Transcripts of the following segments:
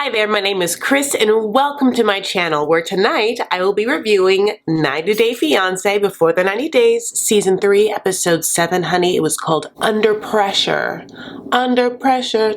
Hi there, my name is Chris and welcome to my channel where tonight I will be reviewing 90 Day Fiancé Before the 90 Days, Season 3, Episode 7, honey. It was called Under Pressure. Under Pressure.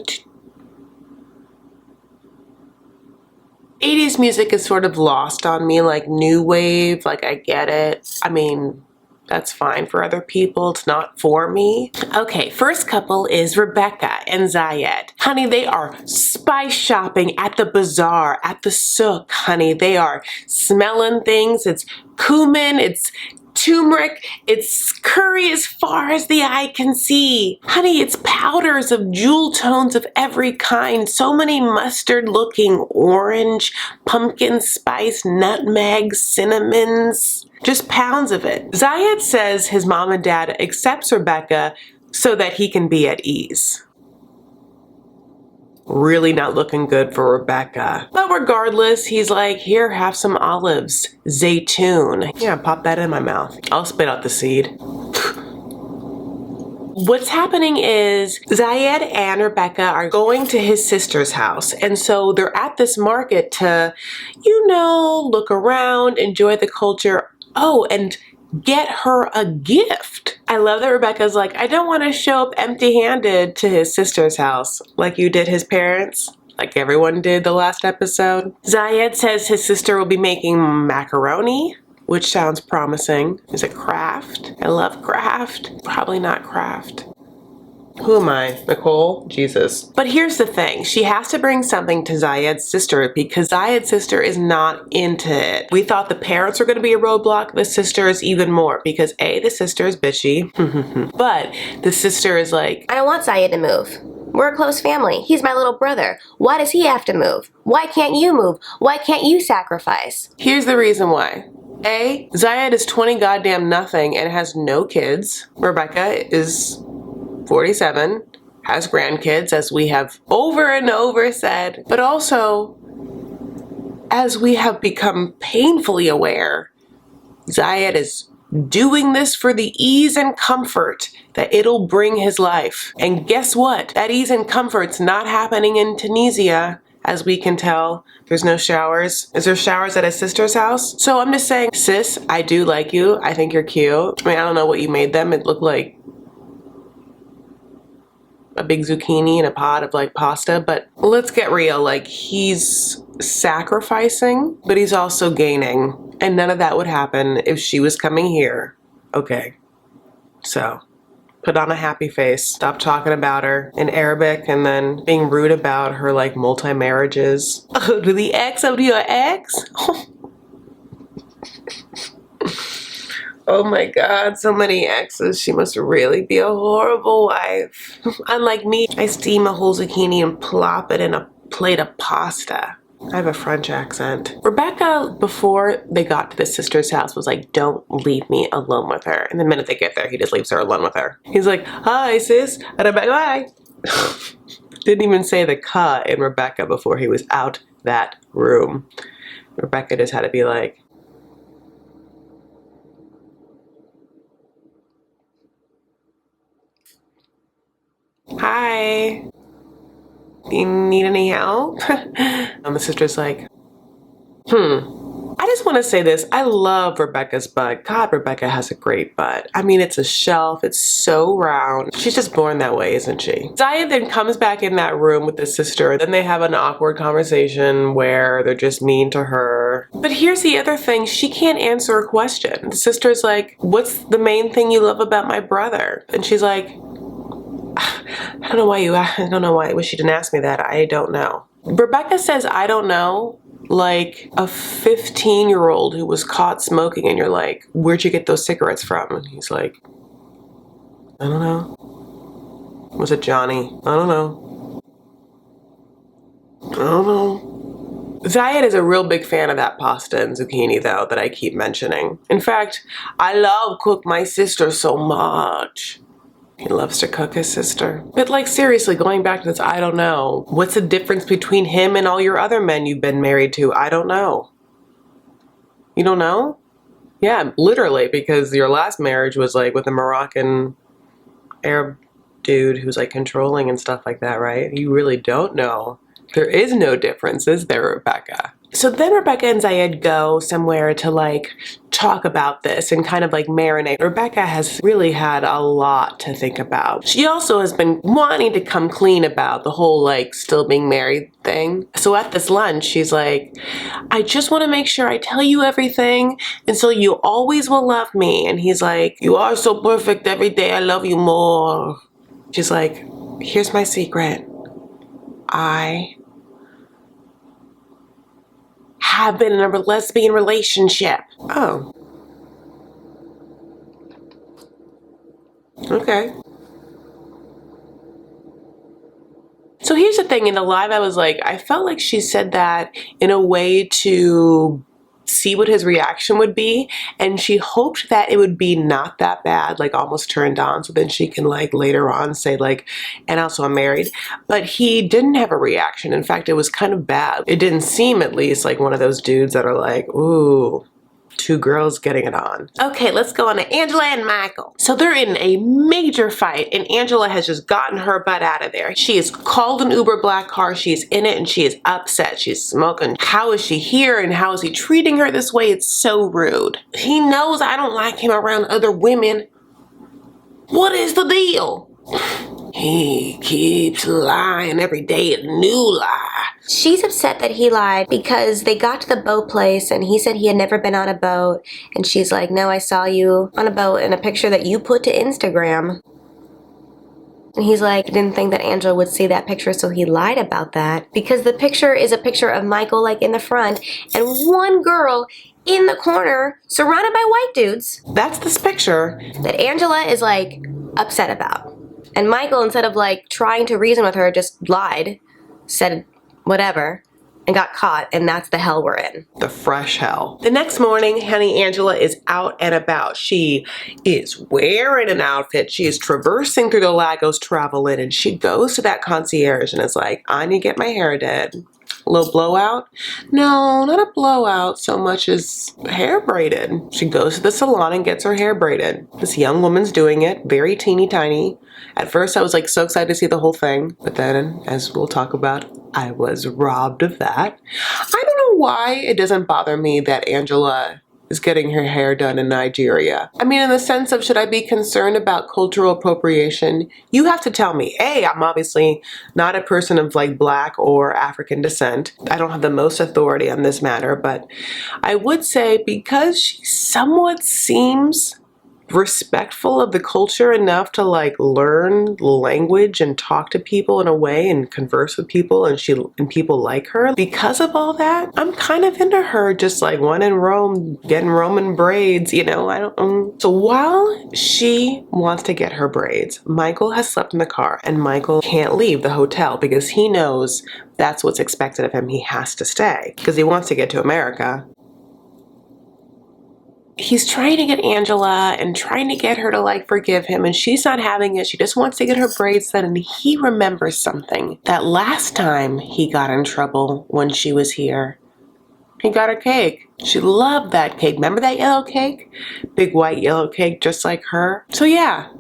80s music is sort of lost on me, like new wave, like I get it. I mean, that's fine for other people, it's not for me. Okay, first couple is Rebecca and Zayed. Honey, they are spice shopping at the bazaar, at the souk, honey. They are smelling things. It's cumin, it's turmeric, it's curry as far as the eye can see. Honey, it's powders of jewel tones of every kind. So many mustard looking, orange, pumpkin spice, nutmeg, cinnamons. Just pounds of it. Zayed says his mom and dad accepts Rebecca so that he can be at ease. Really not looking good for Rebecca. But regardless, he's like, here, have some olives. Zaytun. Yeah, pop that in my mouth. I'll spit out the seed. What's happening is Zayed and Rebecca are going to his sister's house. And so they're at this market to, you know, look around, enjoy the culture. Oh, and get her a gift. I love that Rebecca's like, I don't want to show up empty-handed to his sister's house like you did his parents, like everyone did the last episode. Zayed says his sister will be making macaroni, which sounds promising. Is it Kraft? I love Kraft. Probably not Kraft. Who am I? Nicole? Jesus. But here's the thing. She has to bring something to Zayed's sister because Zayed's sister is not into it. We thought the parents were going to be a roadblock. The sister is even more because A, the sister is bitchy. But the sister is like, I don't want Zayed to move. We're a close family. He's my little brother. Why does he have to move? Why can't you move? Why can't you sacrifice? Here's the reason why. A, Zayed is 20 goddamn nothing and has no kids. Rebecca is 47, has grandkids, as we have over and over said, but also, as we have become painfully aware, Zayed is doing this for the ease and comfort that it'll bring his life. And guess what? That ease and comfort's not happening in Tunisia, as we can tell. There's no showers. Is there showers at his sister's house? So I'm just saying, sis, I do like you. I think you're cute. I mean, I don't know what you made them. It looked like a big zucchini in a pot of like pasta, but let's get real. Like, he's sacrificing, but he's also gaining, and none of that would happen if she was coming here. Okay, so put on a happy face, stop talking about her in Arabic and then being rude about her like multi-marriages. Oh, to the ex of your ex? Oh my God, so many exes. She must really be a horrible wife. Unlike me, I steam a whole zucchini and plop it in a plate of pasta. I have a French accent. Rebecca, before they got to the sister's house, was like, don't leave me alone with her. And the minute they get there, he just leaves her alone with her. He's like, hi sis, Rebecca, bye. Didn't even say the ka in Rebecca before he was out that room. Rebecca just had to be like, hi, do you need any help? And the sister's like, I just want to say this. I love Rebecca's butt. God, Rebecca has a great butt. I mean, it's a shelf. It's so round. She's just born that way, isn't she? Zayed then comes back in that room with the sister. Then they have an awkward conversation where they're just mean to her. But here's the other thing. She can't answer a question. The sister's like, what's the main thing you love about my brother? And she's like, I don't know why she didn't ask me that. I don't know. Rebecca says, I don't know, like a 15-year-old who was caught smoking, and you're like, where'd you get those cigarettes from? And he's like, I don't know. Was it Johnny? I don't know. I don't know. Zayed is a real big fan of that pasta and zucchini, though, that I keep mentioning. In fact, I love cook my sister so much. He loves to cook his sister. But like, seriously, going back to this, I don't know. What's the difference between him and all your other men you've been married to? I don't know. You don't know? Yeah, literally, because your last marriage was like with a Moroccan Arab dude who's like controlling and stuff like that, right? You really don't know There is no difference, is there, Rebecca? So then Rebecca and Zayed go somewhere to like talk about this and kind of like marinate. Rebecca has really had a lot to think about. She also has been wanting to come clean about the whole like still being married thing. So at this lunch, she's like, I just want to make sure I tell you everything and so you always will love me. And he's like, you are so perfect every day. I love you more. She's like, here's my secret. I have been in a lesbian relationship. Oh. Okay. So here's the thing, in the live I was like, I felt like she said that in a way to see what his reaction would be, and she hoped that it would be not that bad, like almost turned on, so then she can like later on say like, and also I'm married. But he didn't have a reaction. In fact, it was kind of bad. It didn't seem, at least, like one of those dudes that are like, ooh, two girls getting it on. Okay, let's go on to Angela and Michael. So they're in a major fight and Angela has just gotten her butt out of there. She has called an Uber black car, she's in it and she is upset, she's smoking. How is she here and how is he treating her this way? It's so rude. He knows I don't like him around other women. What is the deal? He keeps lying every day, a new lie. She's upset that he lied because they got to the boat place and he said he had never been on a boat. And she's like, no, I saw you on a boat in a picture that you put to Instagram. And he's like, I didn't think that Angela would see that picture, so he lied about that. Because the picture is a picture of Michael like in the front and one girl in the corner surrounded by white dudes. That's this picture that Angela is like upset about. And Michael, instead of like trying to reason with her, just lied, said whatever, and got caught, and that's the hell we're in. The fresh hell. The next morning, honey, Angela is out and about. She is wearing an outfit. She is traversing through the Lagos Travel Inn, and she goes to that concierge and is like, I need to get my hair did. A little blowout? No, not a blowout so much as hair braided. She goes to the salon and gets her hair braided. This young woman's doing it, very teeny tiny. At first I was like so excited to see the whole thing, but then, as we'll talk about, I was robbed of that. I don't know why it doesn't bother me that Angela is getting her hair done in Nigeria. I mean, in the sense of, should I be concerned about cultural appropriation? You have to tell me. A, I'm obviously not a person of like Black or African descent. I don't have the most authority on this matter, but I would say because she somewhat seems respectful of the culture enough to like learn language and talk to people in a way and converse with people, and people like her. Because of all that, I'm kind of into her, just like one in Rome getting Roman braids, you know. I don't So while she wants to get her braids, Michael has slept in the car and Michael can't leave the hotel because he knows that's what's expected of him. He has to stay because he wants to get to America. He's trying to get Angela and trying to get her to like forgive him, and she's not having it. She just wants to get her braids done, and he remembers something. That last time he got in trouble when she was here, he got her cake. She loved that cake. Remember that yellow cake? Big white yellow cake just like her. So yeah,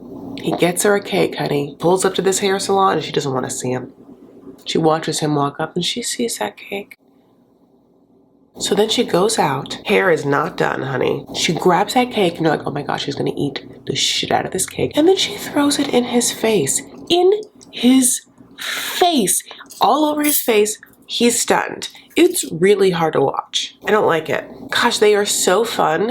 he gets her a cake, honey. Pulls up to this hair salon and she doesn't want to see him. She watches him walk up and she sees that cake. So then she goes out. Hair is not done, honey. She grabs that cake and you're like, oh my gosh, she's gonna eat the shit out of this cake. And then she throws it in his face. In his face. All over his face. He's stunned. It's really hard to watch. I don't like it. Gosh, they are so fun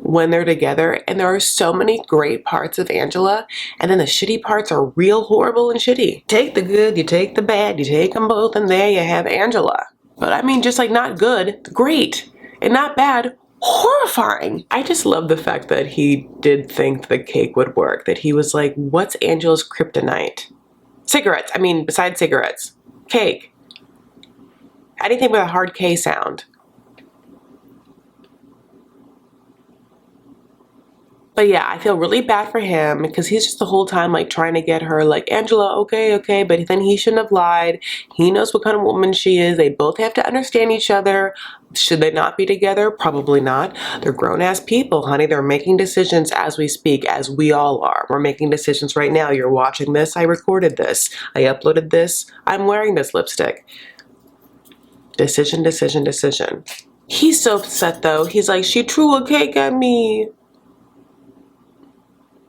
when they're together, and there are so many great parts of Angela, and then the shitty parts are real horrible and shitty. Take the good, you take the bad, you take them both, and there you have Angela. But I mean, just like not good, great, and not bad, horrifying. I just love the fact that he did think the cake would work, that he was like, what's Angela's kryptonite? Cigarettes, I mean, besides cigarettes, cake. Anything with a hard K sound. But yeah, I feel really bad for him because he's just the whole time like trying to get her like, Angela, okay, but then he shouldn't have lied. He knows what kind of woman she is. They both have to understand each other. Should they not be together? Probably not. They're grown-ass people, honey. They're making decisions as we speak, as we all are. We're making decisions right now. You're watching this. I recorded this. I uploaded this. I'm wearing this lipstick. Decision, decision, decision. He's so upset though. He's like, she threw a cake at me.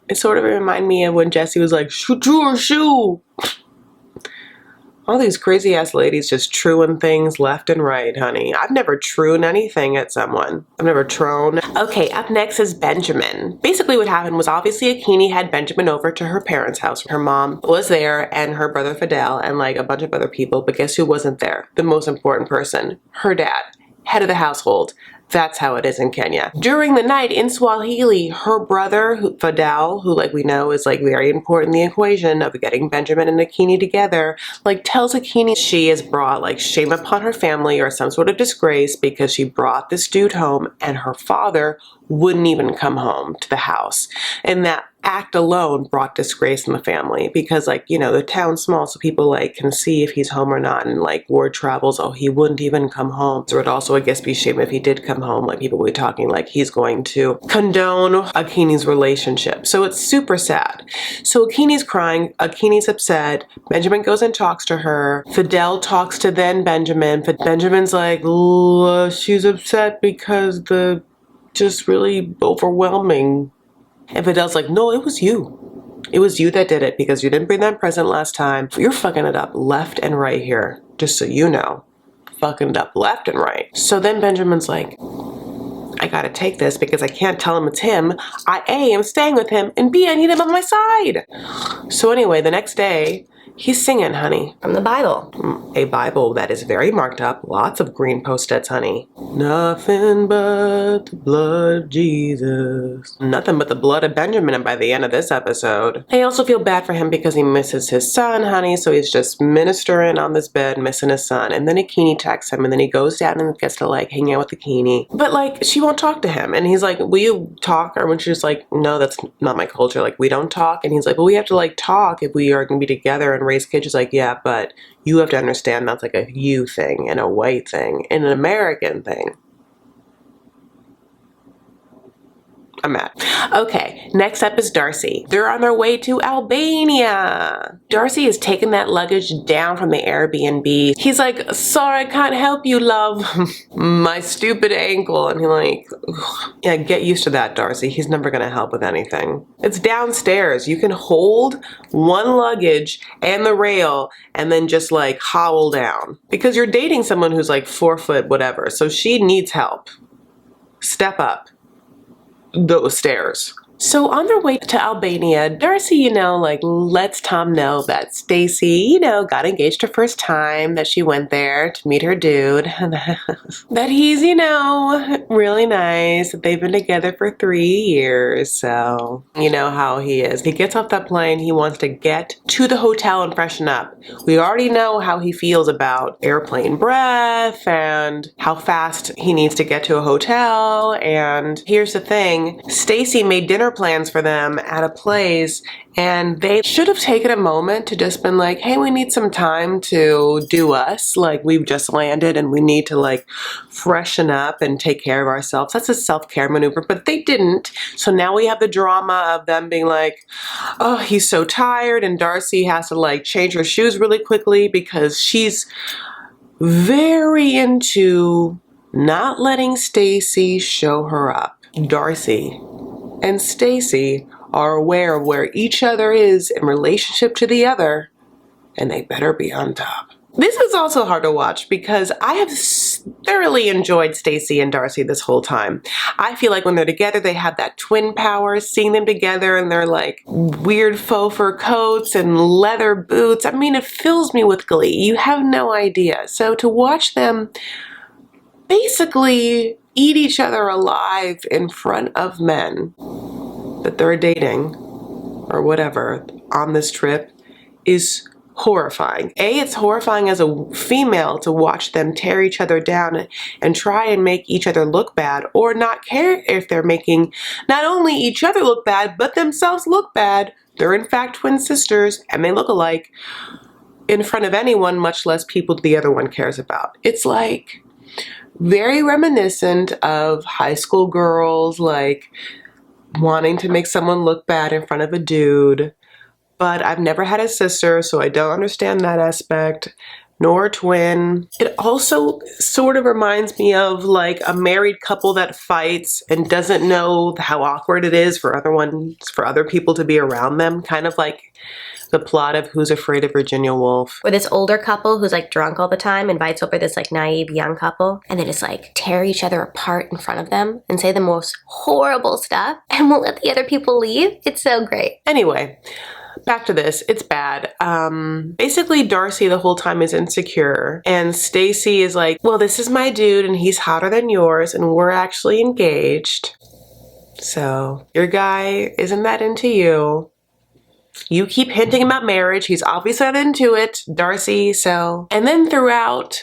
It sort of reminded me of when Jesse was like, she threw her shoe. All these crazy ass ladies just truing things left and right, honey. I've never trued anything at someone. I've never thrown. Okay, up next is Benjamin. Basically what happened was obviously Akini had Benjamin over to her parents' house. Her mom was there and her brother Fidel and like a bunch of other people, but guess who wasn't there? The most important person, her dad, head of the household. That's how it is in Kenya. During the night in Swahili, her brother, Fidel, who like we know is like very important in the equation of getting Benjamin and Akini together, like tells Akini she has brought like shame upon her family or some sort of disgrace because she brought this dude home and her father wouldn't even come home to the house. And that act alone brought disgrace in the family because like, you know, the town's small so people like can see if he's home or not, and like word travels, oh, he wouldn't even come home. So it'd also I guess be shame if he did come home, like people would be talking like he's going to condone Akini's relationship. So it's super sad. So Akini's crying, Akini's upset, Benjamin goes and talks to her, Fidel talks to then Benjamin, Benjamin's like, she's upset because the just really overwhelming. And Fidel's like, no, it was you. It was you that did it because you didn't bring that present last time. You're fucking it up left and right here, just so you know. Fucking it up left and right. So then Benjamin's like, I gotta take this because I can't tell him it's him. I A, am staying with him, and B, I need him on my side. So anyway, the next day, he's singing, honey. From the Bible. A Bible that is very marked up. Lots of green post-its, honey. Nothing but the blood of Jesus. Nothing but the blood of Benjamin. And by the end of this episode, I also feel bad for him because he misses his son, honey. So he's just ministering on this bed, missing his son. And then Akini texts him and then he goes down and gets to like hang out with Akini. But like, she won't talk to him. And he's like, will you talk? Or when she's like, no, that's not my culture. Like, we don't talk. And he's like, well, we have to like talk if we are going to be together and raise kids. She's like, yeah, but you have to understand that's like a you thing and a white thing and an American thing. I'm mad. Okay, next up is Darcy. They're on their way to Albania. Darcy is taking that luggage down from the Airbnb. He's like, sorry, I can't help you, love. My stupid ankle. And he's like, yeah, get used to that, Darcy. He's never gonna help with anything. It's downstairs. You can hold one luggage and the rail and then just like howl down. Because you're dating someone who's like 4 foot whatever. So she needs help. Step up those stairs. So on their way to Albania, Darcy, you know, like lets Tom know that Stacy, you know, got engaged her first time, that she went there to meet her dude, that he's, you know, really nice, that they've been together for 3 years. So you know how he is. He gets off that plane, he wants to get to the hotel and freshen up. We already know how he feels about airplane breath and how fast he needs to get to a hotel. And here's the thing, Stacy made dinner plans for them at a place and they should have taken a moment to just been like, hey, we need some time to do us. Like, we've just landed and we need to like freshen up and take care of ourselves. That's a self-care maneuver, but they didn't. So now we have the drama of them being like, oh, he's so tired, and Darcy has to like change her shoes really quickly because she's very into not letting Stacy show her up. Darcy and Stacy are aware of where each other is in relationship to the other, and they better be on top. This is also hard to watch because I have thoroughly enjoyed Stacy and Darcy this whole time. I feel like when they're together, they have that twin power, seeing them together and they're like weird faux fur coats and leather boots. I mean, it fills me with glee. You have no idea. So to watch them basically eat each other alive in front of men that they're dating or whatever on this trip is horrifying. It's horrifying as a female to watch them tear each other down and try and make each other look bad, or not care if they're making not only each other look bad, but themselves look bad. They're in fact twin sisters and they look alike in front of anyone, much less people the other one cares about. It's like very reminiscent of high school girls like wanting to make someone look bad in front of a dude. But I've never had a sister, so I don't understand that aspect. nor a twin. It also sort of reminds me of like a married couple that fights and doesn't know how awkward it is for other people to be around them. Kind of like the plot of Who's Afraid of Virginia Woolf. Where this older couple who's like drunk all the time invites over this like naive young couple and they just like tear each other apart in front of them and say the most horrible stuff and won't let the other people leave. It's so great. Anyway, back to this. It's bad. Basically Darcy the whole time is insecure and Stacy is like, well, this is my dude and he's hotter than yours and we're actually engaged. So your guy isn't that into you. You keep hinting about marriage. He's obviously not into it, Darcy, so. And then throughout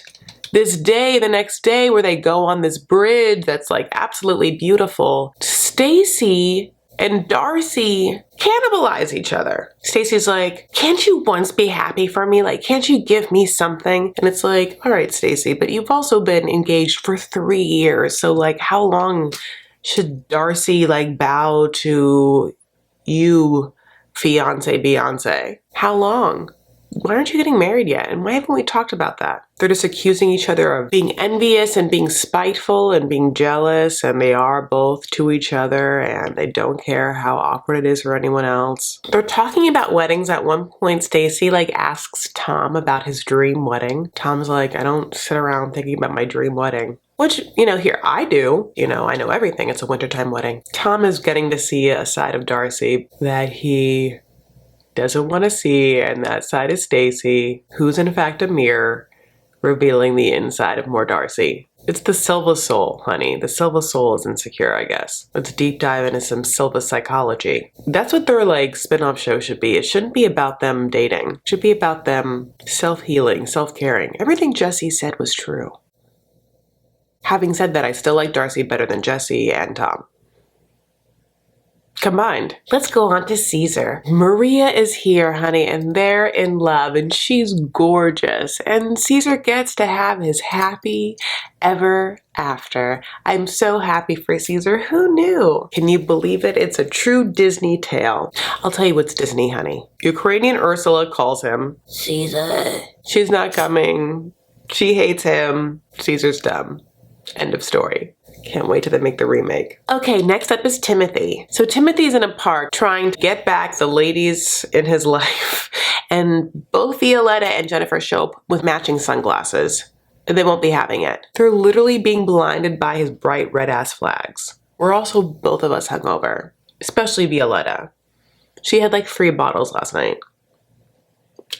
this day, the next day where they go on this bridge that's like absolutely beautiful, Stacy and Darcy cannibalize each other. Stacy's like, can't you once be happy for me? Like, can't you give me something? And it's like, all right, Stacy, but you've also been engaged for 3 years. So like, how long should Darcy like bow to you, fiance, Beyonce? How long? Why aren't you getting married yet? And why haven't we talked about that? They're just accusing each other of being envious and being spiteful and being jealous, and they are both to each other and they don't care how awkward it is for anyone else. They're talking about weddings. At one point, Stacy like asks Tom about his dream wedding. Tom's like, I don't sit around thinking about my dream wedding. Which, you know, here I do. You know, I know everything. It's a wintertime wedding. Tom is getting to see a side of Darcy that he doesn't want to see, and that side is Stacy, who's in fact a mirror, revealing the inside of more Darcy. It's the Silva soul, honey. The Silva soul is insecure, I guess. Let's deep dive into some Silva psychology. That's what their like spin-off show should be. It shouldn't be about them dating. It should be about them self-healing, self-caring. Everything Jesse said was true. Having said that, I still like Darcy better than Jesse and Tom combined. Let's go on to Cesar. Maria is here, honey, and they're in love, and she's gorgeous. And Cesar gets to have his happy ever after. I'm so happy for Cesar. Who knew? Can you believe it? It's a true Disney tale. I'll tell you what's Disney, honey. Ukrainian Ursula calls him Cesar. She's not coming. She hates him. Caesar's dumb. End of story. Can't wait till they make the remake. Okay, next up is Timothy. So Timothy's in a park trying to get back the ladies in his life. And both Violetta and Jennifer show up with matching sunglasses. And they won't be having it. They're literally being blinded by his bright red ass flags. We're also both of us hungover. Especially Violetta. She had like 3 bottles last night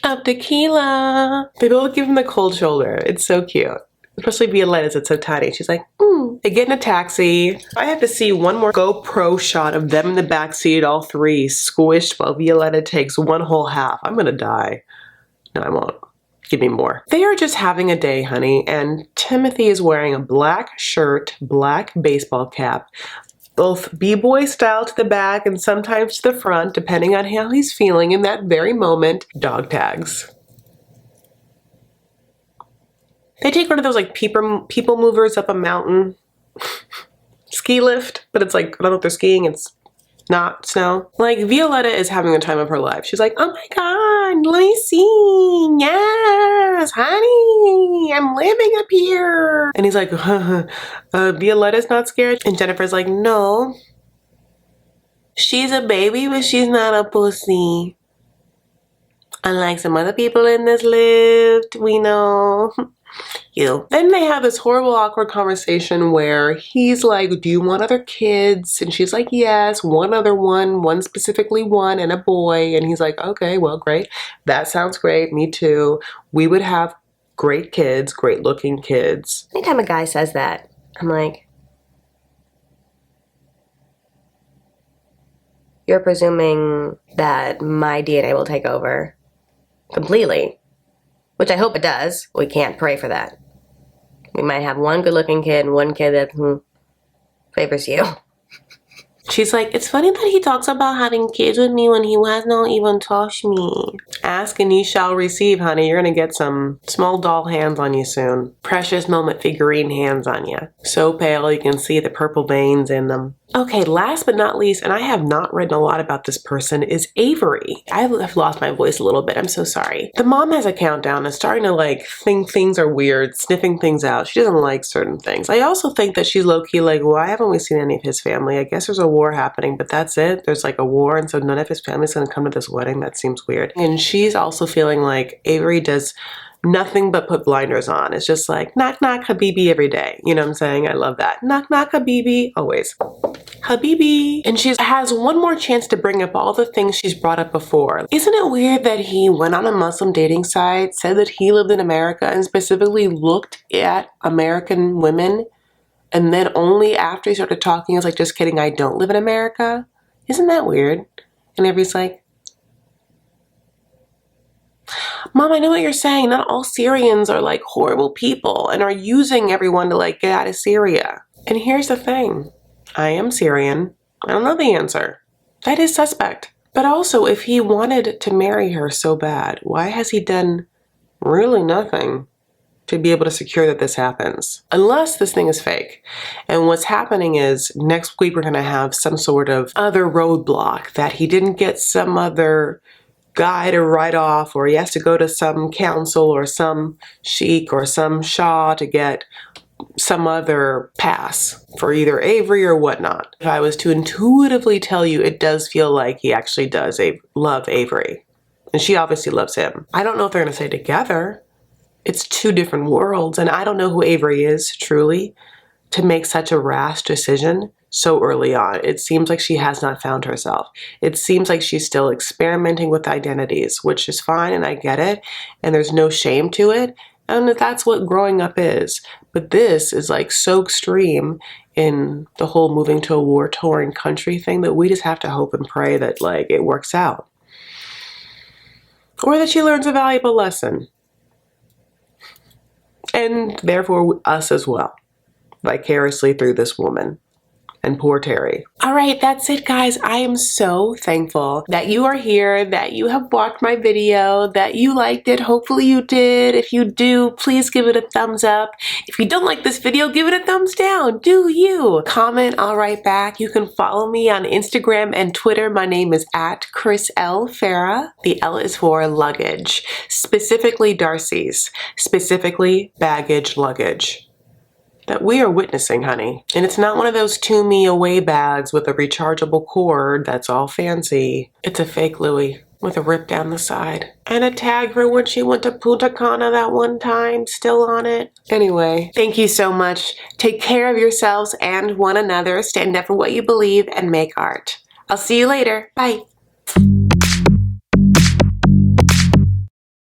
of tequila. They both give him the cold shoulder. It's so cute. Especially Violetta's, it's so tiny. She's like, They get in a taxi. I have to see one more GoPro shot of them in the backseat, all 3 squished while Violetta takes one whole half. I'm gonna die. No, I won't. Give me more. They are just having a day, honey, and Timothy is wearing a black shirt, black baseball cap, both b-boy style to the back and sometimes to the front, depending on how he's feeling in that very moment. Dog tags. They take one of those like people movers up a mountain. Ski lift, but it's like, I don't know if they're skiing, it's not snow. Like Violetta is having the time of her life. She's like, oh my God, let me see. Yes, honey, I'm living up here. And he's like, Violetta's not scared. And Jennifer's like, no. She's a baby, but she's not a pussy. Unlike some other people in this lift, we know. You. Then they have this horrible awkward conversation where he's like, do you want other kids? And she's like, yes, one specifically one and a boy. And he's like, okay, well, great. That sounds great. Me too. We would have great kids, great looking kids. Anytime a guy says that, I'm like, you're presuming that my DNA will take over completely. Which I hope it does. We can't pray for that. We might have one good-looking kid and one kid that favors you. She's like, it's funny that he talks about having kids with me when he has not even touched me. Ask and you shall receive, honey. You're gonna get some small doll hands on you soon. Precious moment figurine hands on you. So pale you can see the purple veins in them. Okay, last but not least, and I have not written a lot about this person, is Avery. I have lost my voice a little bit. I'm so sorry. The mom has a countdown and starting to like think things are weird, sniffing things out. She doesn't like certain things. I also think that she's low-key like, why haven't we seen any of his family? I guess there's a war happening, but that's it. There's like a war, and so none of his family's gonna come to this wedding. That seems weird. And she's also feeling like Avery does nothing but put blinders on. It's just like, knock, knock, Habibi every day. You know what I'm saying? I love that. Knock, knock, Habibi, always. Habibi. And she has one more chance to bring up all the things she's brought up before. Isn't it weird that he went on a Muslim dating site, said that he lived in America, and specifically looked at American women, and then only after he started talking, he was like, just kidding, I don't live in America? Isn't that weird? And everybody's like, Mom, I know what you're saying. Not all Syrians are like horrible people and are using everyone to like get out of Syria. And here's the thing. I am Syrian. I don't know the answer. That is suspect. But also, if he wanted to marry her so bad, why has he done really nothing to be able to secure that this happens? Unless this thing is fake. And what's happening is next week we're going to have some sort of other roadblock that he didn't get some other guy to write off, or he has to go to some council or some sheikh or some shah to get some other pass for either Avery or whatnot. If I was to intuitively tell you, it does feel like he actually does love Avery. And she obviously loves him. I don't know if they're going to stay together. It's two different worlds. And I don't know who Avery is, truly, to make such a rash decision so early on. It seems like she has not found herself. It seems like she's still experimenting with identities, which is fine, and I get it. And there's no shame to it. And that's what growing up is. But this is like so extreme in the whole moving to a war-torn country thing that we just have to hope and pray that like it works out. Or that she learns a valuable lesson. And therefore us as well. Vicariously through this woman. And poor Terry. All right, that's it, guys. I am so thankful that you are here, that you have watched my video, that you liked it. Hopefully you did. If you do, please give it a thumbs up. If you don't like this video, give it a thumbs down. Do you? Comment, I'll write back. You can follow me on Instagram and Twitter. My name is @ChrisL.Farah. The L is for luggage, specifically Darcy's, specifically baggage luggage. That we are witnessing, honey. And it's not one of those To Me Away bags with a rechargeable cord that's all fancy. It's a fake Louis with a rip down the side. And a tag for when she went to Punta Cana that one time, still on it. Anyway, thank you so much. Take care of yourselves and one another. Stand up for what you believe and make art. I'll see you later. Bye.